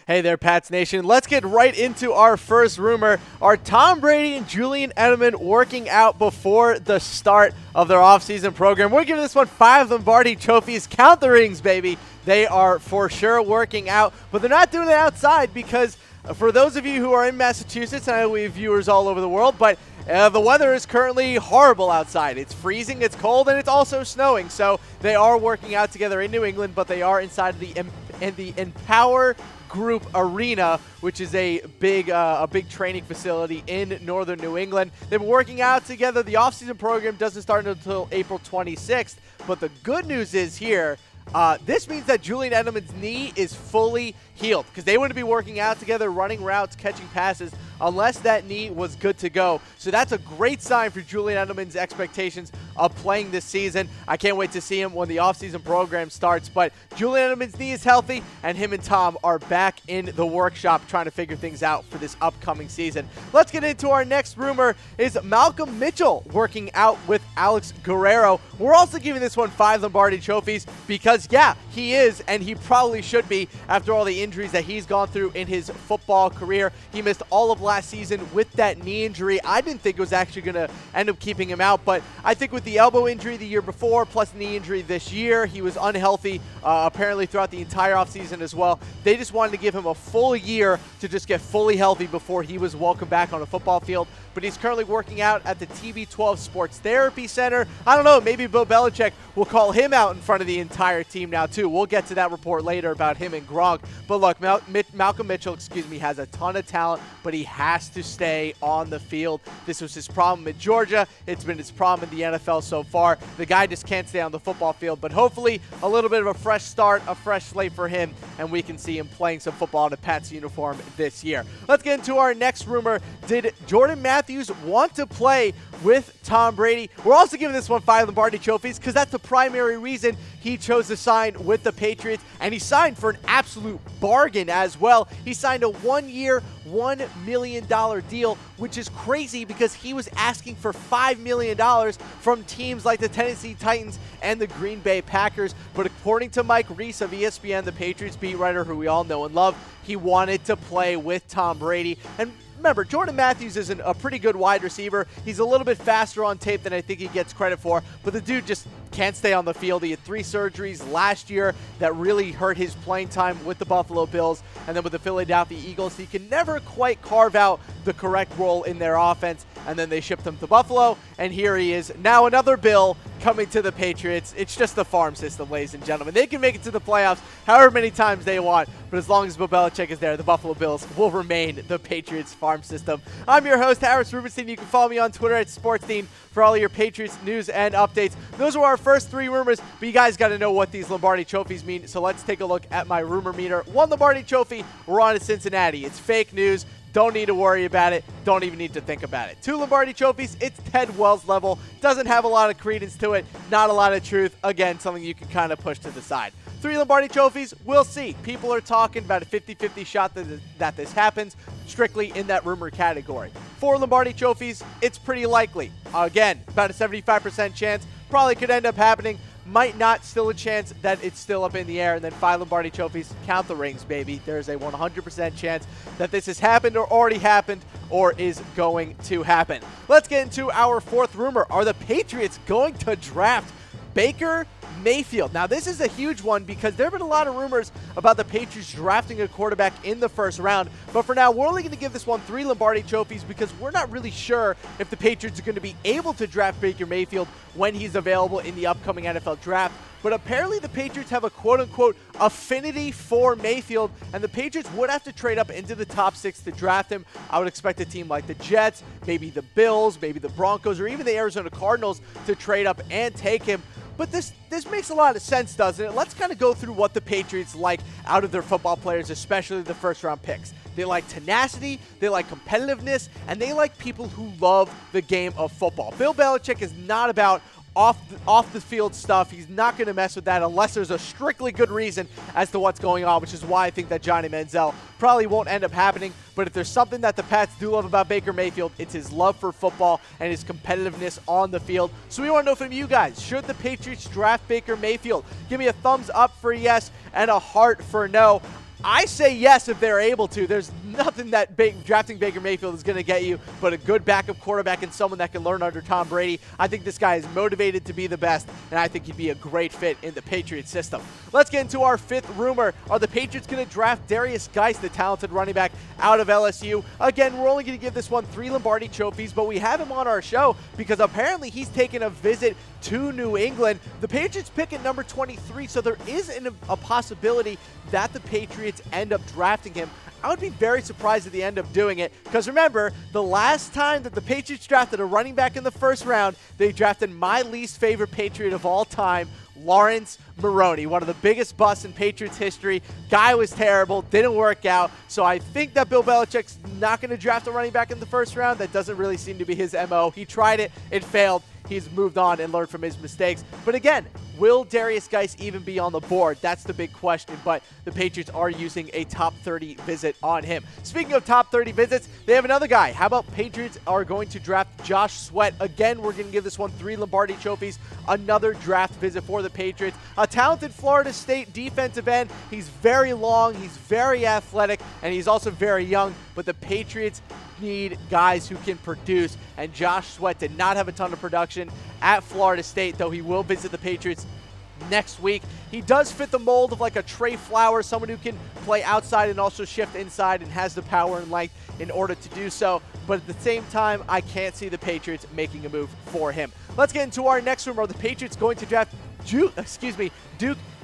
Hey there, Pats Nation. Let's get right into our first rumor. Are Tom Brady and Julian Edelman working out before the start of their offseason program? We're giving this one 5 Lombardi trophies. Count the rings, baby. They are for sure working out, but they're not doing it outside because for those of you who are in Massachusetts, I know we have viewers all over the world, but the weather is currently horrible outside. It's freezing, it's cold, and it's also snowing. So they are working out together in New England, but they are inside the Empower Group Arena, which is a big training facility in northern New England. They've been working out together. The offseason program doesn't start until April 26th, but the good news is here, this means that Julian Edelman's knee is fully healed because they wouldn't be working out together, running routes, catching passes unless that knee was good to go. So that's a great sign for Julian Edelman's expectations of playing this season. I can't wait to see him when the offseason program starts, but Julian Edelman's knee is healthy and him and Tom are back in the workshop trying to figure things out for this upcoming season. Let's get into our next rumor. Is Malcolm Mitchell working out with Alex Guerrero? We're also giving this one 5 Lombardi trophies because, yeah, he is, and he probably should be after all the injuries that he's gone through in his football career. He missed all of last season with that knee injury. I didn't think it was actually going to end up keeping him out, but I think with the elbow injury the year before plus knee injury this year, he was unhealthy apparently throughout the entire offseason as well. They just wanted to give him a full year to just get fully healthy before he was welcomed back on a football field. But he's currently working out at the TB12 Sports Therapy Center. I don't know, maybe Bill Belichick will call him out in front of the entire team now too. We'll get to that report later about him and Gronk. But look, Malcolm Mitchell, has a ton of talent, but he has to stay on the field. This was his problem at Georgia. It's been his problem in the NFL so far. The guy just can't stay on the football field, but hopefully a little bit of a fresh start, a fresh slate for him, and we can see him playing some football in a Pats uniform this year. Let's get into our next rumor. Did Jordan Matthews want to play with Tom Brady? We're also giving this one 5 Lombardi trophies because that's the primary reason he chose to sign with the Patriots, and he signed for an absolute bargain as well. He signed a 1-year, $1 million deal, which is crazy because he was asking for $5 million from teams like the Tennessee Titans and the Green Bay Packers. But according to Mike Reese of ESPN, the Patriots beat writer who we all know and love, he wanted to play with Tom Brady. And remember, Jordan Matthews is a pretty good wide receiver. He's a little bit faster on tape than I think he gets credit for, but the dude just can't stay on the field. He had 3 surgeries last year that really hurt his playing time with the Buffalo Bills and then with the Philadelphia Eagles. He can never quite carve out the correct role in their offense, and then they shipped him to Buffalo, and here he is, now another Bill coming to the Patriots. It's just the farm system, ladies and gentlemen. They can make it to the playoffs however many times they want, but as long as Bill Belichick is there, the Buffalo Bills will remain the Patriots farm system. I'm your host, Harris Rubenstein. You can follow me on Twitter at SportsTeam for all of your Patriots news and updates. Those are our first 3 rumors, but you guys got to know what these Lombardi trophies mean, so let's take a look at my rumor meter. 1 Lombardi trophy, we're on to Cincinnati. It's fake news. Don't need to worry about it. Don't even need to think about it. 2 Lombardi trophies, it's Ted Wells level. Doesn't have a lot of credence to it. Not a lot of truth. Again, something you can kind of push to the side. 3 Lombardi trophies, we'll see. People are talking about a 50-50 shot that this happens, strictly in that rumor category. 4 Lombardi trophies, it's pretty likely. Again, about a 75% chance. Probably could end up happening. Might not, still a chance that it's still up in the air. And then 5 Lombardi trophies, count the rings, baby. There's a 100% chance that this has happened or already happened or is going to happen. Let's get into our 4th rumor. Are the Patriots going to draft Baker Mayfield? Now, this is a huge one because there have been a lot of rumors about the Patriots drafting a quarterback in the 1st round. But for now, we're only going to give this one 3 Lombardi trophies because we're not really sure if the Patriots are going to be able to draft Baker Mayfield when he's available in the upcoming NFL draft. But apparently the Patriots have a quote-unquote affinity for Mayfield, and the Patriots would have to trade up into the top 6 to draft him. I would expect a team like the Jets, maybe the Bills, maybe the Broncos, or even the Arizona Cardinals to trade up and take him. But this makes a lot of sense, doesn't it? Let's kind of go through what the Patriots like out of their football players, especially the 1st-round picks. They like tenacity, they like competitiveness, and they like people who love the game of football. Bill Belichick is not about off the field stuff. He's not going to mess with that unless there's a strictly good reason as to what's going on, which is why I think that Johnny Manziel probably won't end up happening. But if there's something that the Pats do love about Baker Mayfield, it's his love for football and his competitiveness on the field. So we want to know from you guys, should the Patriots draft Baker Mayfield? Give me a thumbs up for yes and a heart for no. I say yes if they're able to. There's nothing that drafting Baker Mayfield is going to get you but a good backup quarterback and someone that can learn under Tom Brady. I think this guy is motivated to be the best, and I think he'd be a great fit in the Patriots system. Let's get into our fifth rumor. Are the Patriots going to draft Derrius Guice, the talented running back out of LSU? Again, we're only going to give this one 3 Lombardi trophies, but we have him on our show because apparently he's taken a visit to New England. The Patriots pick at number 23, so there is a possibility that the Patriots end up drafting him. I would be very surprised if they end up doing it because remember, the last time that the Patriots drafted a running back in the first round, they drafted my least favorite Patriot of all time, Lawrence Maroney, one of the biggest busts in Patriots history. Guy was terrible, didn't work out. So I think that Bill Belichick's not going to draft a running back in the first round. That doesn't really seem to be his MO. He tried it, it failed. He's moved on and learned from his mistakes. But again, will Derrius Guice even be on the board? That's the big question, but the Patriots are using a top 30 visit on him. Speaking of top 30 visits, they have another guy. How about Patriots are going to draft Josh Sweat? Again, we're going to give this one 3 Lombardi trophies. Another draft visit for the Patriots. A talented Florida State defensive end. He's very long, he's very athletic, and he's also very young, but the Patriots need guys who can produce, and Josh Sweat did not have a ton of production at Florida State, though he will visit the Patriots next week. He does fit the mold of like a Trey Flowers, someone who can play outside and also shift inside and has the power and length in order to do so, but at the same time, I can't see the Patriots making a move for him. Let's get into our next rumor. Are the Patriots going to draft Duke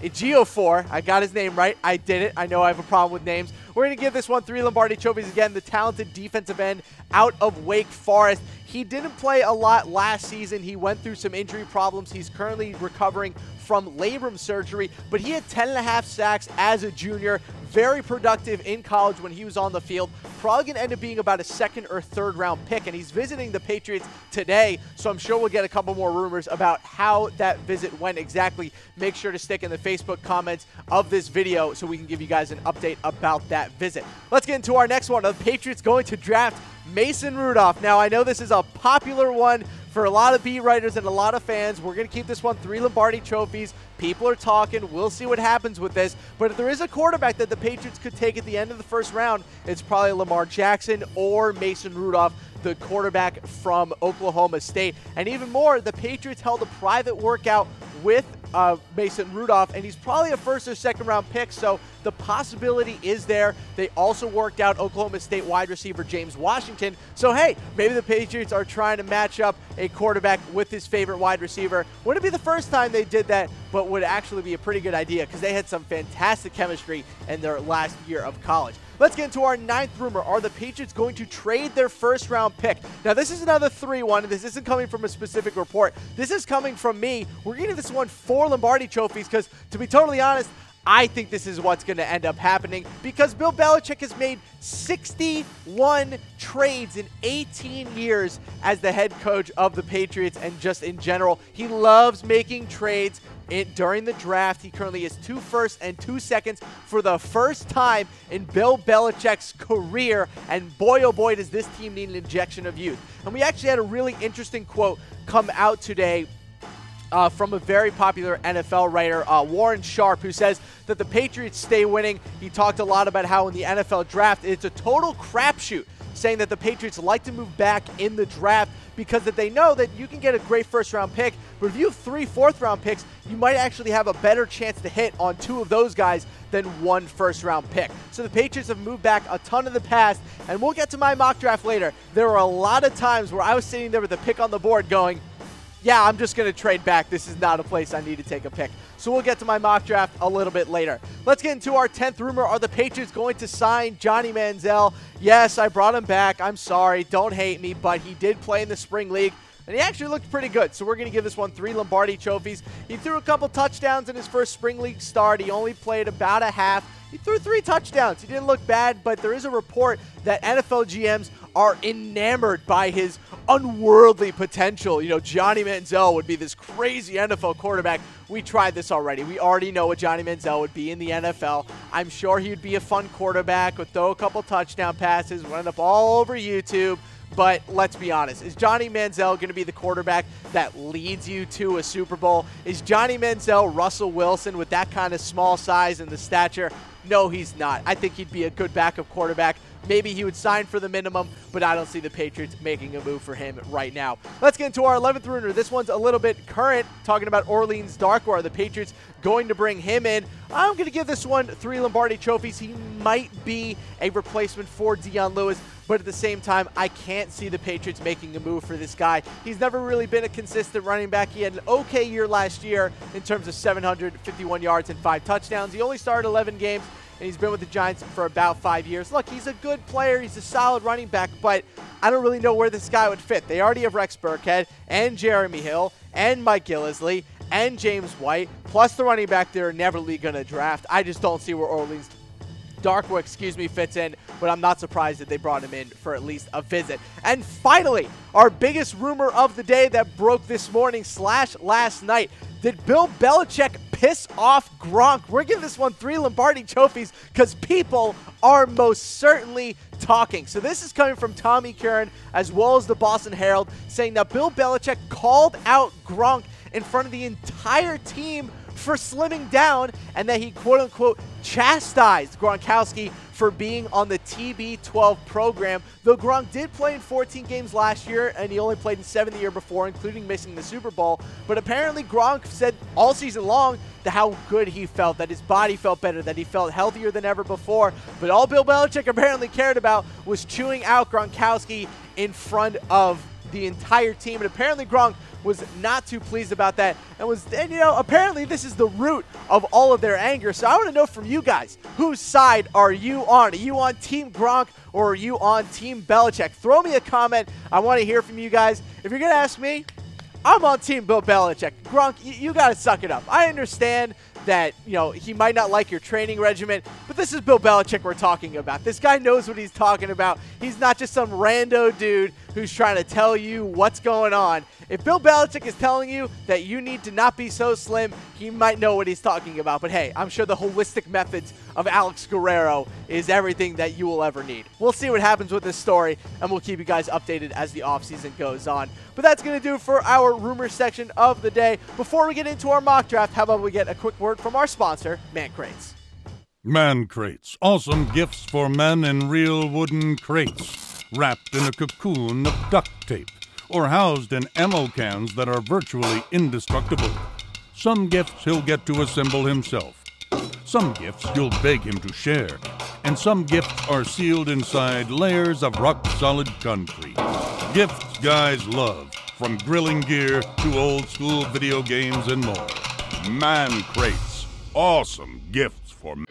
Ejiofor? I got his name right. I did it. I know I have a problem with names. We're going to give this one 3 Lombardi trophies again. The talented defensive end out of Wake Forest. He didn't play a lot last season. He went through some injury problems. He's currently recovering from labrum surgery, but he had 10.5 sacks as a junior. Very productive in college when he was on the field. Probably going to end up being about a 2nd or 3rd round pick, and he's visiting the Patriots today, so I'm sure we'll get a couple more rumors about how that visit went exactly. Make sure to stick in the Facebook comments of this video so we can give you guys an update about that visit. Let's get into our next one. Are the Patriots going to draft Mason Rudolph? Now, I know this is a popular one for a lot of beat writers and a lot of fans. We're going to keep this one 3 Lombardi trophies. People are talking. We'll see what happens with this. But if there is a quarterback that the Patriots could take at the end of the first round, it's probably Lamar Jackson or Mason Rudolph, the quarterback from Oklahoma State. And even more, the Patriots held a private workout with Mason Rudolph, and he's probably a 1st or 2nd round pick, so the possibility is there. They also worked out Oklahoma State wide receiver James Washington, so hey, maybe the Patriots are trying to match up a quarterback with his favorite wide receiver. Wouldn't be the first time they did that, but would actually be a pretty good idea because they had some fantastic chemistry in their last year of college. Let's get into our 9th rumor. Are the Patriots going to trade their 1st round pick? Now, this is another 3-1. This isn't coming from a specific report. This is coming from me. We're giving this one 4 Lombardi trophies because, to be totally honest, I think this is what's going to end up happening because Bill Belichick has made 61 trades in 18 years as the head coach of the Patriots, and just in general, he loves making trades during the draft. He currently has 2 firsts and 2 seconds for the first time in Bill Belichick's career, and boy oh boy does this team need an injection of youth. And we actually had a really interesting quote come out today from a very popular NFL writer, Warren Sharp, who says that the Patriots stay winning. He talked a lot about how in the NFL draft it's a total crapshoot, saying that the Patriots like to move back in the draft because that they know that you can get a great 1st round pick, but if you have 3 4th round picks, you might actually have a better chance to hit on 2 of those guys than 1 1st round pick. So the Patriots have moved back a ton in the past, and we'll get to my mock draft later. There were a lot of times where I was sitting there with a pick on the board going, yeah, I'm just going to trade back. This is not a place I need to take a pick. So we'll get to my mock draft a little bit later. Let's get into our 10th rumor. Are the Patriots going to sign Johnny Manziel? Yes, I brought him back. I'm sorry. Don't hate me, but he did play in the spring league, and he actually looked pretty good. So we're going to give this one 3 Lombardi trophies. He threw a couple touchdowns in his first spring league start. He only played about a half. He threw 3 touchdowns. He didn't look bad, but there is a report that NFL GMs are enamored by his unworldly potential. You know, Johnny Manziel would be this crazy NFL quarterback. We tried this already. We already know what Johnny Manziel would be in the NFL. I'm sure he would be a fun quarterback, would throw a couple touchdown passes, run up all over YouTube. But let's be honest, is Johnny Manziel going to be the quarterback that leads you to a Super Bowl? Is Johnny Manziel Russell Wilson with that kind of small size and the stature? No, he's not. I think he'd be a good backup quarterback. Maybe he would sign for the minimum, but I don't see the Patriots making a move for him right now. Let's get into our 11th runner. This one's a little bit current, talking about Whorell Dark. Are the Patriots going to bring him in? I'm going to give this one 3 Lombardi trophies. He might be a replacement for Dion Lewis, but at the same time, I can't see the Patriots making a move for this guy. He's never really been a consistent running back. He had an okay year last year in terms of 751 yards and 5 touchdowns. He only started 11 games, and he's been with the Giants for about 5 years. Look, he's a good player. He's a solid running back, but I don't really know where this guy would fit. They already have Rex Burkhead and Jeremy Hill and Mike Gillislee and James White, plus the running back they're never really going to draft. I just don't see where Whorell Dark, fits in, but I'm not surprised that they brought him in for at least a visit. And finally, our biggest rumor of the day that broke this morning / last night. Did Bill Belichick piss off Gronk? We're giving this one 3 Lombardi trophies because people are most certainly talking. So this is coming from Tommy Curran as well as the Boston Herald, saying that Bill Belichick called out Gronk in front of the entire team for slimming down, and that he quote-unquote chastised Gronkowski for being on the TB12 program. Though Gronk did play in 14 games last year, and he only played in 7 the year before, including missing the Super Bowl. But apparently Gronk said all season long that how good he felt, that his body felt better, that he felt healthier than ever before. But all Bill Belichick apparently cared about was chewing out Gronkowski in front of the entire team. And apparently Gronk was not too pleased about that, and you know, apparently this is the root of all of their anger. So I want to know from you guys, whose side are you on? Are you on Team Gronk or are you on Team Belichick? Throw me a comment. I want to hear from you guys. If you're going to ask me, I'm on Team Bill Belichick. Gronk, you got to suck it up. I understand that, you know, he might not like your training regimen, but this is Bill Belichick we're talking about. This guy knows what he's talking about. He's not just some rando dude who's trying to tell you what's going on. If Bill Belichick is telling you that you need to not be so slim, he might know what he's talking about. But hey, I'm sure the holistic methods of Alex Guerrero is everything that you will ever need. We'll see what happens with this story, and we'll keep you guys updated as the offseason goes on. But that's going to do it for our rumor section of the day. Before we get into our mock draft, how about we get a quick word from our sponsor, Man Crates. Man Crates. Awesome gifts for men in real wooden crates, wrapped in a cocoon of duct tape, or housed in ammo cans that are virtually indestructible. Some gifts he'll get to assemble himself. Some gifts you'll beg him to share. And some gifts are sealed inside layers of rock-solid concrete. Gifts guys love, from grilling gear to old-school video games and more. Man Crates. Awesome gifts for men.